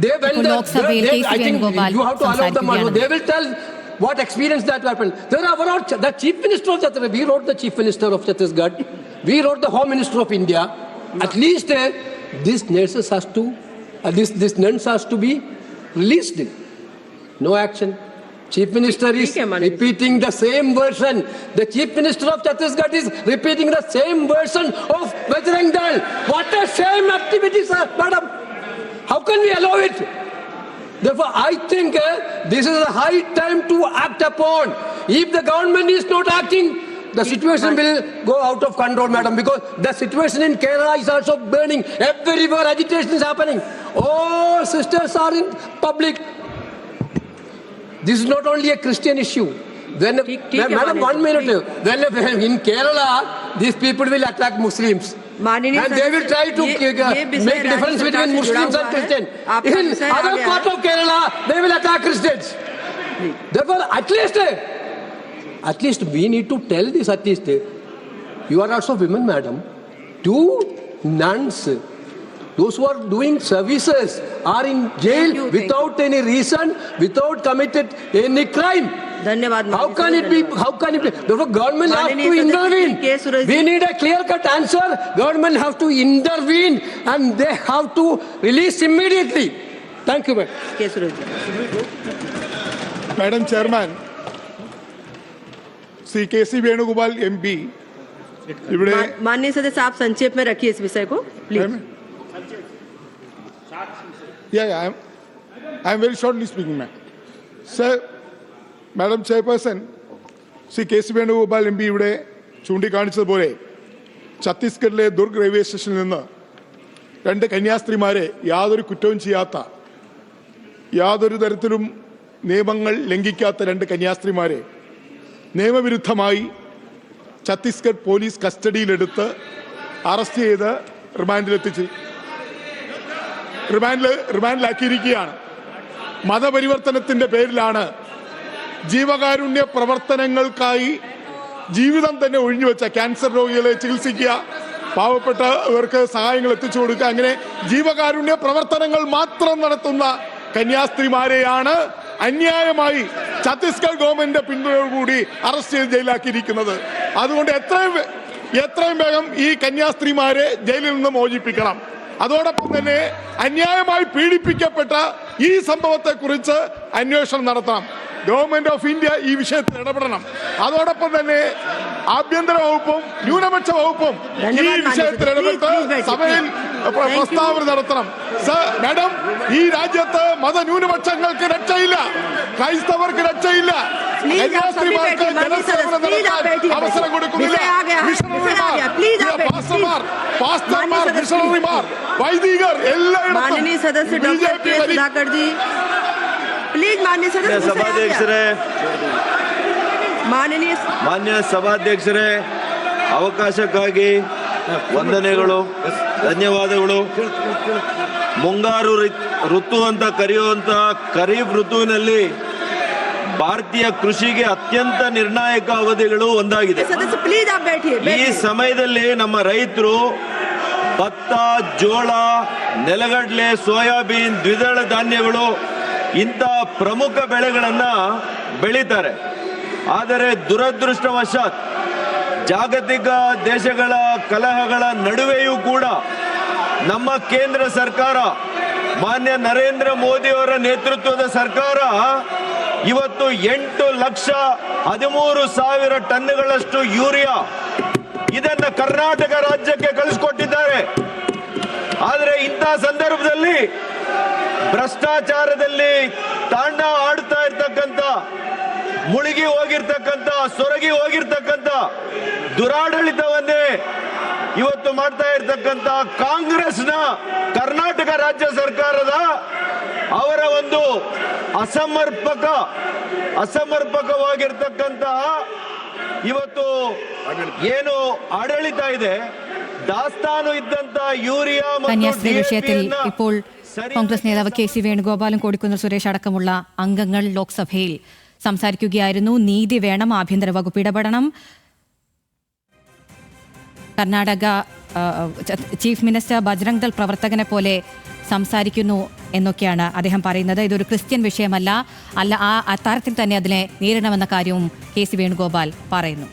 They when I think you have to allow them. They will tell what experience that happened. There are the chief minister of Chhattisgarh. We wrote the chief minister of Chhattisgarh. We wrote the home minister of India. At least this nurses has to, this nuns has to be released. No action. Chief Minister is repeating the same version. The Chief Minister of Chhattisgarh is repeating the same version of Bajrang Dal. What a shame activity, sir, madam. How can we allow it? Therefore, I think this is a high time to act upon. If the government is not acting, the situation will go out of control, madam, because the situation in Kerala is also burning. Everywhere agitation is happening. All sisters are in public. This is not only a Christian issue. When, madam, 1 minute. When in Kerala, these people will attack Muslims. And they will try to make difference between Muslims and Christians. In other part of Kerala, they will attack Christians. Therefore, at least we need to tell this at least. You are also women, madam. 2 nuns, those who are doing services, are in jail without any reason, without committed any crime. How can it be? The government has to intervene. We need a clear-cut answer. Government have to intervene and they have to release immediately. Thank you, ma'am. Madam Chairman, Shri KC Venugopal MP माननीय सदस्य आप संक्षेप में रखिए इस विषय को please Yeah, I am very shortly speaking, ma'am. Sir, Madam Chairperson, Shri K C Venugopal M P ഇവിടെ ചൂണ്ടിക്കാണിച്ചതുപോലെ ഛത്തീസ്ഗഡിലെ ദുർഗ് റെയിൽവേ സ്റ്റേഷനിൽ നിന്ന് 2 കന്യാസ്ത്രീമാരെ യാതൊരു കുറ്റവും ചെയ്യാത്ത, യാതൊരു തരത്തിലും നിയമങ്ങൾ ലംഘിക്കാത്ത 2 കന്യാസ്ത്രീമാരെ നിയമവിരുദ്ധമായി ഛത്തീസ്ഗഡ് പോലീസ് കസ്റ്റഡിയിലെടുത്ത് അറസ്റ്റ് ചെയ്ത് റിമാൻഡിലാക്കിയിരിക്കുകയാണ്. മതപരിവർത്തനത്തിന്റെ പേരിലാണ് ജീവകാരുണ്യ പ്രവർത്തനങ്ങൾക്കായി ജീവിതം തന്നെ ഒഴിഞ്ഞുവെച്ച ക്യാൻസർ രോഗികളെ ചികിത്സിക്കുക, പാവപ്പെട്ടവർക്ക് സഹായങ്ങൾ എത്തിച്ചു കൊടുക്കുക, അങ്ങനെ ജീവകാരുണ്യ പ്രവർത്തനങ്ങൾ മാത്രം നടത്തുന്ന കന്യാസ്ത്രീമാരെയാണ് അന്യായമായി ഛത്തീസ്ഗഡ് ഗവൺമെന്റിന്റെ പിന്തുണയോടുകൂടി അറസ്റ്റ് ചെയ്ത് ജയിലാക്കിയിരിക്കുന്നത്. അതുകൊണ്ട് എത്രയും വേഗം ഈ കന്യാസ്ത്രീമാരെ ജയിലിൽ നിന്ന് മോചിപ്പിക്കണം. അതോടൊപ്പം തന്നെ അന്യായമായി പീഡിപ്പിക്കപ്പെട്ട ഈ സംഭവത്തെക്കുറിച്ച് അന്വേഷണം നടത്തണം. ഗവൺമെന്റ് ഓഫ് ഇന്ത്യ ഈ വിഷയത്തിൽ ഇടപെടണം. അതോടൊപ്പം തന്നെ ആഭ്യന്തര വകുപ്പും ന്യൂനപക്ഷ വകുപ്പും ഈ വിഷയത്തിൽ ഇടപെട്ട് സഭയിൽ പ്രസ്താവന നടത്തണം. മാഡം, ഈ രാജ്യത്ത് മതന്യൂനപക്ഷങ്ങൾക്ക് രക്ഷയില്ല, ക്രൈസ്തവർക്ക് രക്ഷയില്ല, കന്യാസ്ത്രീമാർക്ക് ജനസേവനം നടത്താൻ അവസരം കൊടുക്കുന്നില്ല. പാസ്റ്റർമാർ, മിഷണറിമാർ, വൈദികർ എല്ലായിടത്തും BJP प्लीज ಮಾನ್ಯ ಸಭಾಧ್ಯಕ್ಷರೇ, ಅವಕಾಶಕ್ಕಾಗಿ ವಂದನೆಗಳು, ಧನ್ಯವಾದಗಳು. ಮುಂಗಾರು ಋತು ಅಂತ ಕರೆಯುವಂತ ಖರೀಫ್ ಋತುವಿನಲ್ಲಿ ಭಾರತೀಯ ಕೃಷಿಗೆ ಅತ್ಯಂತ ನಿರ್ಣಾಯಕ ಅವಧಿಗಳು ಒಂದಾಗಿದೆ. ಈ ಸಮಯದಲ್ಲಿ ನಮ್ಮ ರೈತರು ಭತ್ತ, ಜೋಳ, ನೆಲಗಡಲೆ, ಸೋಯಾಬೀನ್, ದ್ವಿದಳ ಧಾನ್ಯಗಳು ಇಂಥ ಪ್ರಮುಖ ಬೆಳೆಗಳನ್ನ ಬೆಳೀತಾರೆ. ಆದರೆ ದುರದೃಷ್ಟವಶಾತ್ ಜಾಗತಿಕ ದೇಶಗಳ ಕಲಹಗಳ ನಡುವೆಯೂ ಕೂಡ ನಮ್ಮ ಕೇಂದ್ರ ಸರ್ಕಾರ, ಮಾನ್ಯ ನರೇಂದ್ರ ಮೋದಿ ಅವರ ನೇತೃತ್ವದ ಸರ್ಕಾರ ಇವತ್ತು 8,13,000 ಟನ್ಗಳಷ್ಟು ಯೂರಿಯಾ ಇದನ್ನ ಕರ್ನಾಟಕ ರಾಜ್ಯಕ್ಕೆ ಕಳಿಸಿಕೊಟ್ಟಿದ್ದಾರೆ. ಆದರೆ ಇಂಥ ಸಂದರ್ಭದಲ್ಲಿ ಭ್ರಷ್ಟಾಚಾರದಲ್ಲಿ ತಾಂಡ ಆಡ್ತಾ ಇರ್ತಕ್ಕಂಥ, ಮುಳುಗಿ ಹೋಗಿರ್ತಕ್ಕಂಥ, ಸೊರಗಿ ಹೋಗಿರ್ತಕ್ಕಂಥ ದುರಾಡಳಿತವನ್ನೇ ಇವತ್ತು ಮಾಡ್ತಾ ಇರ್ತಕ್ಕಂಥ ಕಾಂಗ್ರೆಸ್ನ ಕರ್ನಾಟಕ ರಾಜ್ಯ ಸರ್ಕಾರದ ಅವರ ಒಂದು ಅಸಮರ್ಪಕವಾಗಿರ್ತಕ್ಕಂತಹ ಇವತ್ತು ಏನು ಆಡಳಿತ ಇದೆ, ದಾಸ್ತಾನು ಇದ್ದಂತ യൂറിയ കന്യാസ്ത്രീ വിഷയത്തിൽ ഇപ്പോൾ കോൺഗ്രസ് നേതാവ് കെ സി വേണുഗോപാലും കോടിക്കുന്നിൽ സുരേഷ് അടക്കമുള്ള അംഗങ്ങൾ ലോക്സഭയിൽ സംസാരിക്കുകയായിരുന്നു. നീതി വേണം, ആഭ്യന്തര വകുപ്പ് ഇടപെടണം. കർണാടക ചീഫ് മിനിസ്റ്റർ ബജ്രംഗ് ദൾ പ്രവർത്തകനെ പോലെ സംസാരിക്കുന്നു എന്നൊക്കെയാണ് അദ്ദേഹം പറയുന്നത്. ഇതൊരു ക്രിസ്ത്യൻ വിഷയമല്ല, ആ തരത്തിൽ തന്നെ അതിനെ നേരിടണമെന്ന കാര്യവും കെ സി വേണുഗോപാൽ പറയുന്നു.